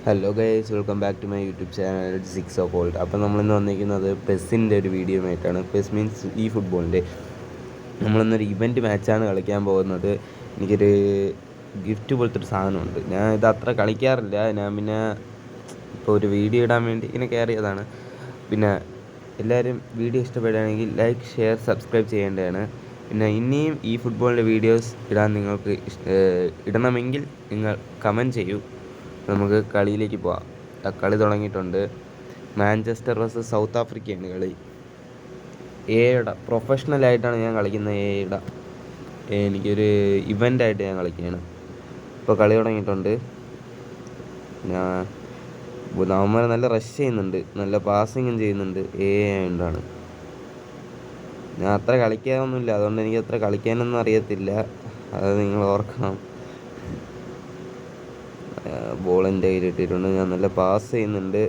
Hello guys, welcome back to my YouTube channel 6 അപ്പോൾ നമ്മളിന്ന് വന്നിരിക്കുന്നത് പെസ്സിൻ്റെ ഒരു വീഡിയോ ആയിട്ടാണ്. പെസ് മീൻസ് ഈ ഫുട്ബോളിൻ്റെ നമ്മളിന്നൊരു ഇവൻറ്റ് മാച്ചാണ് കളിക്കാൻ പോകുന്നത്. എനിക്കൊരു ഗിഫ്റ്റ് പോലത്തെ ഒരു സാധനമുണ്ട്. ഞാൻ ഇത് അത്ര കളിക്കാറില്ല. ഞാൻ പിന്നെ ഇപ്പോൾ ഒരു വീഡിയോ ഇടാൻ വേണ്ടി ഇങ്ങനെ കയറിയതാണ്. പിന്നെ എല്ലാവരും വീഡിയോ ഇഷ്ടപ്പെടുകയാണെങ്കിൽ ലൈക്ക്, ഷെയർ, സബ്സ്ക്രൈബ് ചെയ്യേണ്ടതാണ്. പിന്നെ ഇനിയും ഈ ഫുട്ബോളിൻ്റെ വീഡിയോസ് ഇടാൻ നിങ്ങൾക്ക് ഇടണമെങ്കിൽ നിങ്ങൾ കമൻറ്റ് ചെയ്യൂ. നമുക്ക് കളിയിലേക്ക് പോവാം. കളി തുടങ്ങിയിട്ടുണ്ട്. മാഞ്ചസ്റ്റർ വേഴ്സസ് സൗത്ത് ആഫ്രിക്കയാണ് കളി. പ്രൊഫഷണലായിട്ടാണ് ഞാൻ കളിക്കുന്നത്. എനിക്കൊരു ഇവൻ്റായിട്ട് ഞാൻ കളിക്കുകയാണ്. ഇപ്പോൾ കളി തുടങ്ങിയിട്ടുണ്ട്. അവന്മാർ നല്ല റഷ് ചെയ്യുന്നുണ്ട്, നല്ല പാസിങ്ങും ചെയ്യുന്നുണ്ട്. ആയതുകൊണ്ടാണ് ഞാൻ അത്ര കളിക്കാനൊന്നുമില്ല. അതുകൊണ്ട് എനിക്ക് അത്ര കളിക്കാനൊന്നും അറിയത്തില്ല. അത് നിങ്ങൾ ഓർക്കണം. ബോൾ എൻ്റെ കയ്യിലിട്ടിട്ടുണ്ട്. ഞാൻ നല്ല പാസ് ചെയ്യുന്നുണ്ട്.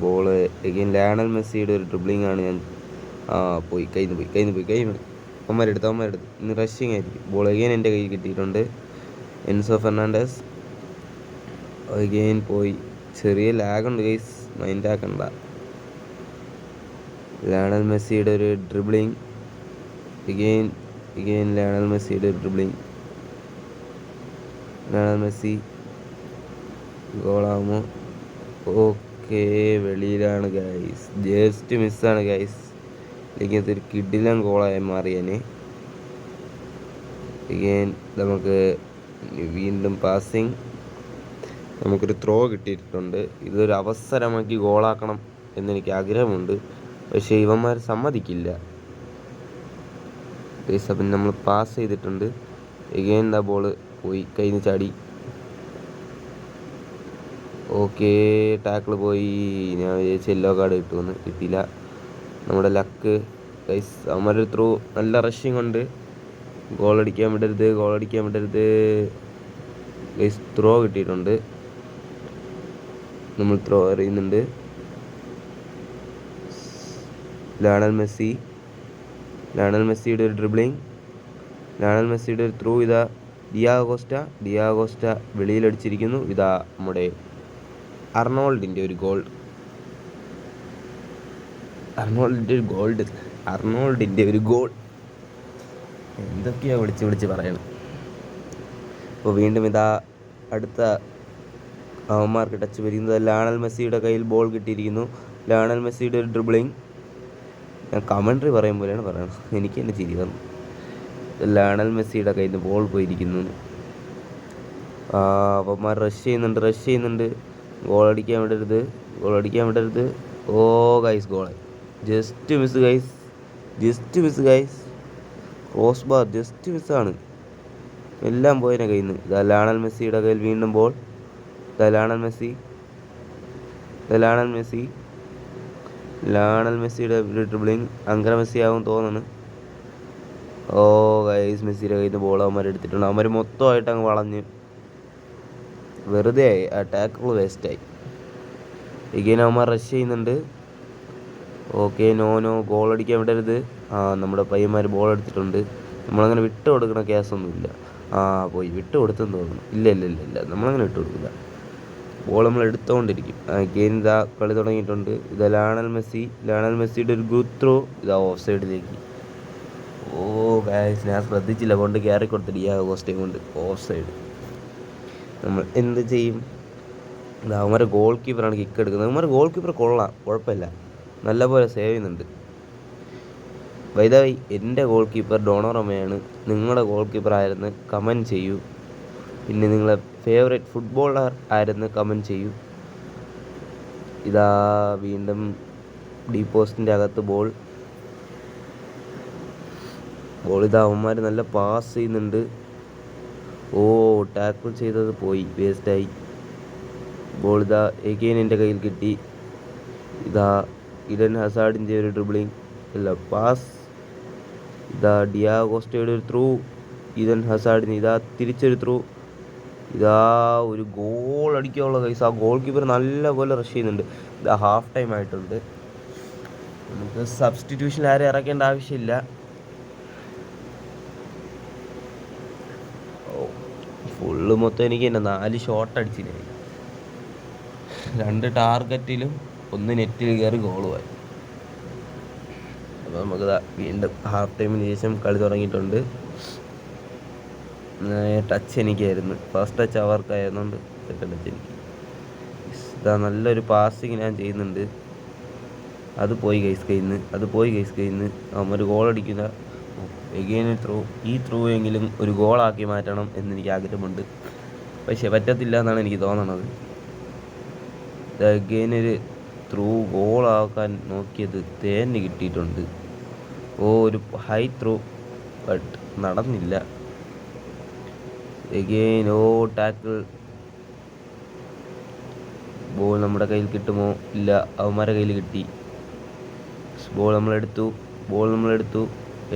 ബോള് എഗെയിൻ ലയണൽ മെസ്സിയുടെ ഒരു ഡ്രിബ്ലിംഗ് ആണ്. ഞാൻ പോയി കയ്യിൽ നിന്ന് അവന്മാരെടുത്ത് ഇന്ന് റഷിങ് ആയിരിക്കും. ബോൾ എഗെയിൻ എൻ്റെ കയ്യിൽ കിട്ടിയിട്ടുണ്ട്. എൻസോ ഫെർണാണ്ടസ് എഗെയിൻ പോയി. ചെറിയ ലാഗുണ്ട് ഗൈസ്, മൈൻഡ് ആക്കണ്ട. ലയണൽ മെസ്സിയുടെ ഒരു ഡ്രിബ്ലിംഗ്. എഗെയിൻ ലയണൽ മെസ്സിയുടെ ഒരു ഡ്രിബ്ലിംഗ്. ലയണൽ മെസ്സി ഗോളാമോ? ഓക്കെ, വെളിയിലാണ് ഗൈസ്. ജസ്റ്റ് മിസ്സാണ് ഗൈസ്. അല്ലെങ്കിൽ അതൊരു കിടിലൻ ഗോളായി മാറിയേനെ. എഗെയിൻ നമുക്ക് വീണ്ടും പാസിങ്. നമുക്കൊരു ത്രോ കിട്ടിയിട്ടുണ്ട്. ഇതൊരു അവസരമാക്കി ഗോളാക്കണം എന്നെനിക്ക് ആഗ്രഹമുണ്ട്. പക്ഷേ ഇവന്മാർ സമ്മതിക്കില്ല ഗൈസ്. അപ്പം നമ്മൾ പാസ് ചെയ്തിട്ടുണ്ട്. എഗെയിൻ ദ ബോൾ പോയി, കയ്യിൽ നിന്ന് ചാടി. ഓക്കെ, ടാക്കിൾ പോയി. ഞാൻ വിചാരിച്ച യെല്ലോ കാർഡ് കിട്ടുമെന്ന്, കിട്ടിയില്ല. നമ്മുടെ ലക്ക് ഗൈസ്. അവന്മാരൊരു ത്രൂ, നല്ല റഷിങ് ഉണ്ട്. ഗോളടിക്കാൻ വിടരുത് ഗൈസ്. ത്രോ കിട്ടിയിട്ടുണ്ട്. നമ്മൾ ത്രോ എറിയുന്നുണ്ട്. ലയണൽ മെസ്സിയുടെ ഒരു ഡ്രിബ്ലിംഗ്. ലയണൽ മെസ്സിയുടെ ഒരു ത്രൂ. ഇതാ ഡിയാഗോസ്റ്റ വെളിയിലടിച്ചിരിക്കുന്നു. ഇതാ നമ്മുടെ അർണോൾഡിൻ്റെ ഒരു ഗോൾ. എന്തൊക്കെയാ വിളിച്ച് പറയണം. അപ്പോൾ വീണ്ടും ഇതാ അടുത്ത അവന്മാർക്ക് ടച്ച് വരുന്നത്. ലയണൽ മെസ്സിയുടെ കയ്യിൽ ബോൾ കിട്ടിയിരിക്കുന്നു. ലയണൽ മെസ്സിയുടെ ഒരു ഡ്രിബ്ലിംഗ്. ഞാൻ കമൻട്രി പറയും പോലെയാണ് പറയണം. എനിക്ക് തന്നെ ചിരി വന്നു. ലയണൽ മെസ്സിയുടെ കയ്യിൽ നിന്ന് ബോൾ പോയിരിക്കുന്നു. അവന്മാർ റഷ് ചെയ്യുന്നുണ്ട്. ഗോളടിക്കാൻ വിടരുത്. ഓ ഗൈസ്, ഗോളായി. Just miss guys. Cross bar just മിസ്സാണ്. എല്ലാം പോയതിനെ കയ്യിൽ നിന്ന്. ഇതാ ലയണൽ മെസ്സിയുടെ കയ്യിൽ വീണ്ടും ബോൾ. ലയണൽ മെസ്സിയുടെ ഡ്രിബ്ലിംഗ്. അങ്കര മെസ്സി ആവും തോന്നുന്നു. ഓ ഗൈസ്, മെസ്സിയുടെ കയ്യിൽ നിന്ന് ബോൾ അവന്മാർ എടുത്തിട്ടുണ്ട്. അവന്മാർ മൊത്തമായിട്ട് അങ്ങ് വളഞ്ഞ് വെറുതെ ആയി. ആ ടാക്കിൾ വേസ്റ്റായി. എഗെയിൻ അവന്മാർ റഷ് ചെയ്യുന്നുണ്ട്. ഓക്കെ, നോ, ഗോളടിക്കാൻ വിടരുത്. നമ്മുടെ പയ്യന്മാർ ബോൾ എടുത്തിട്ടുണ്ട്. നമ്മളങ്ങനെ വിട്ട് കൊടുക്കണ കേസൊന്നുമില്ല. പോയി വിട്ട് കൊടുത്തെന്ന് തോന്നുന്നു. ഇല്ല, നമ്മളങ്ങനെ വിട്ട് കൊടുക്കില്ല. ബോൾ നമ്മൾ എടുത്തുകൊണ്ടിരിക്കും. എഗെയിൻ ഇതാ കളി തുടങ്ങിയിട്ടുണ്ട്. ഇതാ ലയണൽ മെസ്സിയുടെ ഒരു ഗുഡ് ത്രോ. ഇതാ ഓഫ് സൈഡിലേക്ക്. ഓ ഗൈസ്, ഞാൻ ശ്രദ്ധിച്ചില്ല, കൊണ്ട് കയറി കൊടുത്തിട്ട് ഡിയാഗോസ്റ്റയും കൊണ്ട് ഓഫ് സൈഡ്. നമ്മൾ എന്ത് ചെയ്യും? അവന്മാരെ ഗോൾ കീപ്പറാണ് കിക്ക് എടുക്കുന്നത്. അവന്മാരെ ഗോൾ കീപ്പർ കൊള്ളാം, കുഴപ്പമില്ല, നല്ലപോലെ സേവ് ചെയ്യുന്നുണ്ട്. ബൈ ദ വേ, എൻ്റെ ഗോൾ കീപ്പർ ഡോണോറമയാണ്. നിങ്ങളുടെ ഗോൾ കീപ്പർ ആയിരുന്നു കമൻറ്റ് ചെയ്യൂ. പിന്നെ നിങ്ങളെ ഫേവറേറ്റ് ഫുട്ബോളർ ആയിരുന്നു കമൻറ്റ് ചെയ്യൂ. ഇതാ വീണ്ടും ഡീ പോസ്റ്റിൻ്റെ അകത്ത് ബോൾ. ഇതാ അവന്മാർ നല്ല പാസ് ചെയ്യുന്നുണ്ട്. ഓ, ടാക്കിൾ ചെയ്തത് പോയി, വേസ്റ്റായി. ബോൾ ഇതാ എഗെയിൻ എൻ്റെ കയ്യിൽ കിട്ടി. ഇതാ ഇഡൻ ഹസാർഡിൻ്റെ ഒരു ഡ്രിബ്ലിംഗ്, അല്ല പാസ്. ഇതാ ഡിയാഗോസ്റ്റയുടെ ഒരു ത്രൂ. ഇഡൻ ഹസാർഡിന് ഇതാ തിരിച്ചൊരു ത്രൂ. ഇതാ ഒരു ഗോൾ അടിക്കാനുള്ള കൈസ്. ആ ഗോൾ കീപ്പർ നല്ലപോലെ റഷ് ചെയ്യുന്നുണ്ട്. ഇതാ ഹാഫ് ടൈം ആയിട്ടുണ്ട്. നമുക്ക് സബ്സ്റ്റിറ്റ്യൂഷൻ ആരും ഇറക്കേണ്ട ആവശ്യമില്ല. ഫുള്ള് മൊത്തം എനിക്ക് തന്നെ 4 ഷോട്ട് അടിച്ചില്ലേ, 2 ടാർഗറ്റിലും 1 നെറ്റിൽ കയറി ഗോളുമായി. അപ്പോൾ നമുക്ക് വീണ്ടും ഹാഫ് ടൈമിന് ശേഷം കളി തുടങ്ങിയിട്ടുണ്ട്. ടച്ച് എനിക്കായിരുന്നു, ഫസ്റ്റ് ടച്ച് അവർക്കായിരുന്നുകൊണ്ട് സെക്കൻഡ് ടച്ച് എനിക്ക്. ഇതാ നല്ലൊരു പാസിങ് ഞാൻ ചെയ്യുന്നുണ്ട്, അത് പോയി ഗൈസ് കയ്യിൽ നിന്ന്, അത് പോയി ഗൈസ് കയ്യിൽ നിന്ന്. ഒരു ഗോൾ അടിക്കുന്ന എഗെയിൻ ത്രൂ, ഈ ത്രൂ എങ്കിലും ഒരു ഗോളാക്കി മാറ്റണം എന്നെനിക്ക് ആഗ്രഹമുണ്ട്, പക്ഷെ പറ്റത്തില്ല എന്നാണ് എനിക്ക് തോന്നണത്. എഗെയിൻ ഒരു ത്രൂ ഗോളാക്കാൻ നോക്കിയത് തേന് കിട്ടിയിട്ടുണ്ട്. ഒരു ഹൈ ത്രൂ ബട്ട് നടന്നില്ല. Again tackle. ബോൾ നമ്മുടെ കയ്യിൽ കിട്ടുമോ? ഇല്ല, അവന്മാരുടെ കയ്യിൽ കിട്ടി. ബോൾ നമ്മളെടുത്തു.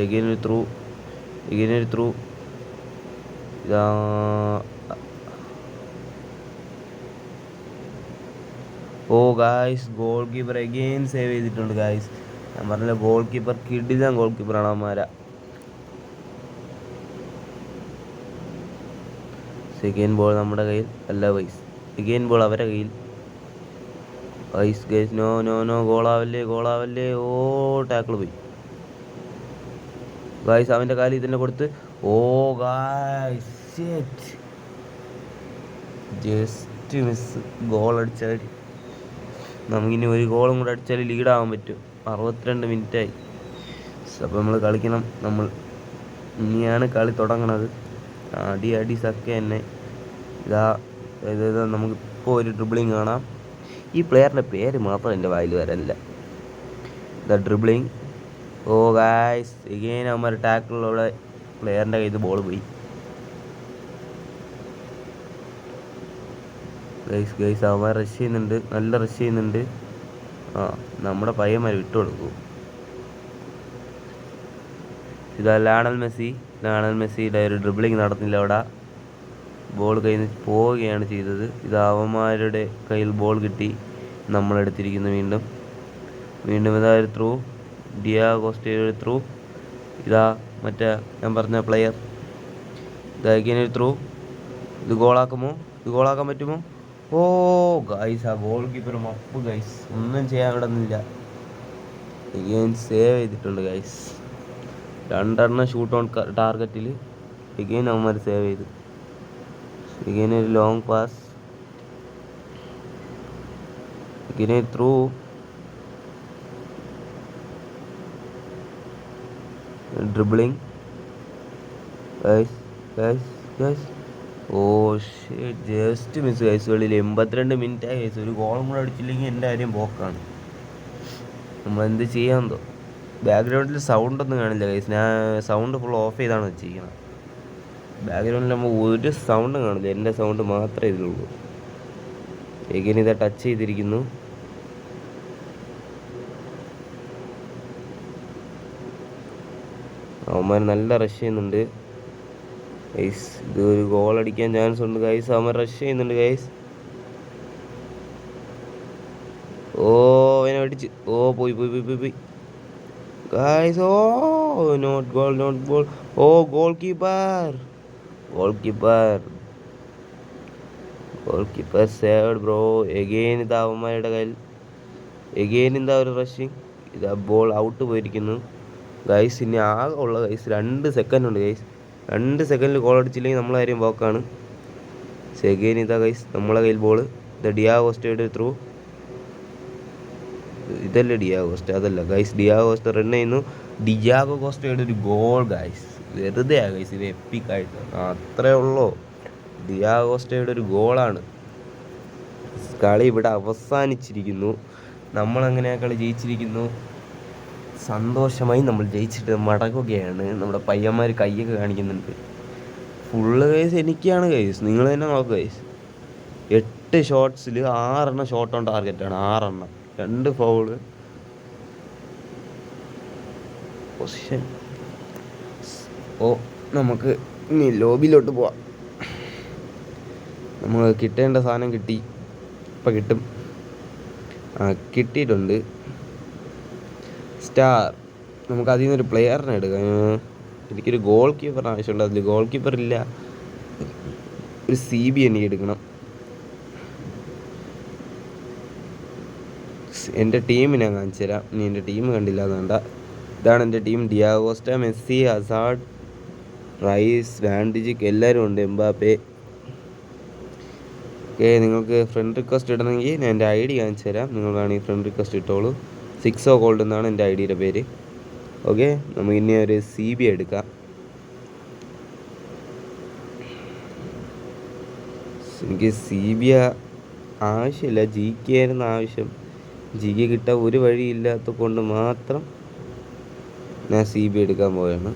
എഗെയിൻ ഒരു ത്രൂ. ഇതാ guys, goal keeper again save ചെയ്തിട്ടുണ്ട് ഗായ്സ്. ഞാൻ പറഞ്ഞ ഗോൾ കീപ്പർ കിടിലൻ ഗോൾ കീപ്പറാണ് അവന്മാരാ. സെക്കൻഡ് ബോൾ നമ്മുടെ കയ്യിൽ അല്ല വൈസ്, സെക്കൻഡ് ബോൾ അവരുടെ കയ്യിൽ. ഗൈസ് നോ ഗോളാവല്ലേ. ടാക്കിൾ പോയി ഗൈസ്, അവൻ്റെ കാലിൽ തന്നെ കൊടുത്ത്. Guys just miss. ഗോൾ അടിച്ചാൽ നമുക്കിനി ഒരു ഗോളും കൂടെ അടിച്ചാൽ ലീഡാകാൻ പറ്റും. 62 മിനിറ്റായി. അപ്പോൾ നമ്മൾ കളിക്കണം. ഇനിയാണ് കളി തുടങ്ങണത്. അടി സക്ക തന്നെ. ഇതാ നമുക്കിപ്പോൾ ഒരു ഡ്രിബിളിങ് കാണാം. ഈ പ്ലെയറിൻ്റെ പേര് മാത്രം എൻ്റെ വായിൽ വരാനില്ല. ഇതാ ഡ്രിബിളിങ്. ഗായ്സ് എഗെയിൻ അവന്മാർ ടാക്കിളിലൂടെ പ്ലെയറിൻ്റെ കയ്യിൽ ബോൾ പോയി. ഗൈസ് അവന്മാർ റഷ് ചെയ്യുന്നുണ്ട്, നല്ല റഷ് ചെയ്യുന്നുണ്ട്. നമ്മുടെ പയ്യന്മാർ വിട്ടുകൊടുക്കും. ഇതാ ലയണൽ മെസ്സിയുടെ ഒരു ഡ്രിബിളിങ് നടന്നില്ല അവിടെ. ബോൾ കയ്യിൽ നിന്ന് പോവുകയാണ് ചെയ്തത്. ഇത് അവന്മാരുടെ കയ്യിൽ ബോൾ കിട്ടി, നമ്മളെടുത്തിരിക്കുന്നു. വീണ്ടും ഇതാ ഒരു ത്രൂ, ഡിയാഗോസ്റ്റയുടെ ഒരു ത്രൂ. ഇതാ മറ്റേ ഞാൻ പറഞ്ഞ പ്ലെയർ. ഇതാക്കിയ ഒരു ത്രൂ. ഇത് ഗോളാക്കാൻ പറ്റുമോ? ഗൈസ്, ആ ഗോൾ കീപ്പർ മപ്പ് ഗൈസ്, ഒന്നും ചെയ്യാൻ കിടന്നില്ല. എഗെയിൻ സേവ് ചെയ്തിട്ടുണ്ട് ഗൈസ്. 2 ഷൂട്ട് ഓൺ ടാർഗറ്റിൽ എഗെയിൻ അവന്മാർ സേവ് ചെയ്തു. എഗെയിൻ ഒരു ലോങ് പാസ്, എഗെയിൻ ഒരു through. Dribbling guys. Just miss guys. വെളിയിൽ 82 മിനിറ്റായി ഗൈസ്. ഒരു ഗോളും കൂടെ അടിച്ചില്ലെങ്കിൽ എൻ്റെ കാര്യം പോക്കാണ്. നമ്മളെന്ത് ചെയ്യാമെന്തോ. ബാക്ക്ഗ്രൗണ്ടിൽ സൗണ്ടൊന്നും കാണില്ല ഗൈസ്. ഞാൻ സൗണ്ട് ഫുൾ ഓഫ് ചെയ്താണ് വെച്ചിരിക്കുന്നത്. ബാക്ക്ഗ്രൗണ്ടിൽ നമ്മൾ ഒരു സൗണ്ടും കാണില്ല, എൻ്റെ സൗണ്ട് മാത്രമേ ഇതിലുള്ളൂ. എഗെയിൻ ഇതാ ടച്ച് ചെയ്തിരിക്കുന്നു. അവന്മാർ നല്ല റഷ് ചെയ്യുന്നുണ്ട് ഗൈസ്. ഇത് ഒരു ഗോൾ അടിക്കാൻ ചാൻസ് ഉണ്ട് ഗൈസ്. അവന്മാർ റഷ് ചെയ്യുന്നുണ്ട് ഗൈസ്. അവനെ അടിച്ച്. പോയി guys. Not goal. Goalkeeper saved bro. Again ഇതാ അവന്മാരുടെ കയ്യിൽ ഒരു റഷിങ്. ഇതാ ബോൾ ഔട്ട് പോയിരിക്കുന്നു ഗൈസ്. ഇനി ആകെ ഉള്ള ഗൈസ് 2 സെക്കൻഡ് ഉണ്ട് ഗൈസ്. 2 സെക്കൻഡിൽ ഗോൾ അടിച്ചില്ലെങ്കിൽ നമ്മളെ കാര്യം പോക്കാണ്. സെഗെയിൻ ഇതാ ഗൈസ് നമ്മളെ കയ്യിൽ ബോൾ. ഇത് ഡിയാഗോസ്റ്റയുടെ ത്രൂ. ഇതല്ലേ ഡിയാഗോസ്റ്റ? അതല്ല ഗൈസ്, ഡിയാഗോസ്റ്റ റൺ ചെയ്യുന്നു. ഡിയാഗോ കോസ്റ്റയുടെ ഒരു ഗോൾ ഗൈസ്. വെറുതെ ഗൈസ്, ഇത് എപ്പിക്കായിട്ട് അത്രേ ഉള്ളൂ. ഡിയാഗോസ്റ്റയുടെ ഒരു ഗോളാണ്. കളി ഇവിടെ അവസാനിച്ചിരിക്കുന്നു. നമ്മളങ്ങനെ ആ കളി ജയിച്ചിരിക്കുന്നു. സന്തോഷമായി നമ്മൾ ജയിച്ചിട്ട് മടങ്ങുകയാണ്. നമ്മുടെ പയ്യന്മാർ കൈയൊക്കെ കാണിക്കുന്നുണ്ട്. ഫുള്ള് കേസ് എനിക്കാണ് കേസ്. നിങ്ങൾ തന്നെ നോക്കുക കേസ്. 8 ഷോട്ട്സിൽ 6 ഷോട്ട് ഓൺ ടാർഗറ്റാണ്. 6 2 ഫൗള്. പൊസിഷൻ. നമുക്ക് ഇനി ലോബിയിലോട്ട് പോവാം. നമുക്ക് കിട്ടേണ്ട സാധനം കിട്ടി. ഇപ്പം കിട്ടും. കിട്ടിയിട്ടുണ്ട്. സ്റ്റാർ. നമുക്ക് അതിൽ നിന്നൊരു പ്ലെയറിനെ എടുക്കാം. എനിക്കൊരു ഗോൾ കീപ്പറിന് ആവശ്യമുണ്ട്. അതിൽ ഗോൾ കീപ്പർ ഇല്ല. ഒരു CB എനിക്ക് എടുക്കണം. എൻ്റെ ടീം ഞാൻ കാണിച്ചു തരാം. നീ എൻ്റെ ടീം കണ്ടില്ല വേണ്ട. ഇതാണ് എൻ്റെ ടീം. ഡിയാഗോസ്റ്റ, മെസ്സി, ഹസാർഡ്, റൈസ്, വാൻഡിജിക് എല്ലാവരും ഉണ്ട്, എംബാപ്പെ. ഓക്കെ, നിങ്ങൾക്ക് ഫ്രണ്ട് റിക്വസ്റ്റ് ഇടണമെങ്കിൽ ഞാൻ എൻ്റെ ID കാണിച്ചു തരാം. നിങ്ങൾ വേണമെങ്കിൽ ഫ്രണ്ട് റിക്വസ്റ്റ് ഇട്ടോളൂ. 6 ഗോൾഡ് എന്നാണ് എൻ്റെ IDയുടെ പേര്. ഓക്കെ, നമുക്ക് ഇനി ഒരു CB എടുക്കാം. എനിക്ക് CB ആവശ്യമില്ല, GK ആയിരുന്നു ആവശ്യം. GK കിട്ടാൻ ഒരു വഴിയില്ലാത്ത കൊണ്ട് മാത്രം ഞാൻ CB എടുക്കാൻ പോവുകയാണ്.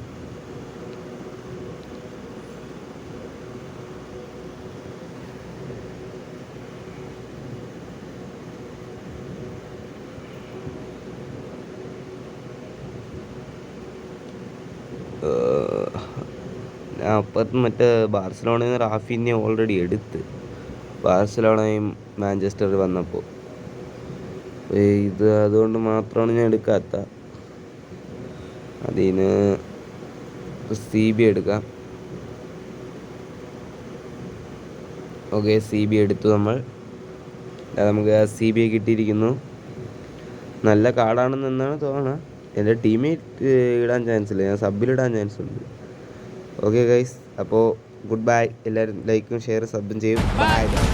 ഞാൻ അപ്പുറത്ത് മറ്റേ ബാർസലോണയിൽ നിന്ന് റാഫിനെ ഓൾറെഡി എടുത്ത്, ബാർസലോണയും മാഞ്ചസ്റ്റർ വന്നപ്പോൾ. ഇത് അതുകൊണ്ട് മാത്രമാണ് ഞാൻ എടുക്കാത്ത. അതിന് CB എടുക്കാം. ഓക്കെ, CB എടുത്തു നമ്മൾ. നമുക്ക് CB കിട്ടിയിരിക്കുന്നു. നല്ല കാർഡാണെന്നാണ് തോന്നുന്നത്. എൻ്റെ ടീമേറ്റ് ഇടാൻ ചാൻസ് ഇല്ല, ഞാൻ സബിലിടാൻ ചാൻസ് ഉണ്ട്. ഓക്കെ ഗൈസ്, അപ്പോൾ ഗുഡ് ബൈ. എല്ലാവരും ലൈക്കും ഷെയറും സബും ചെയ്യും. ബൈ.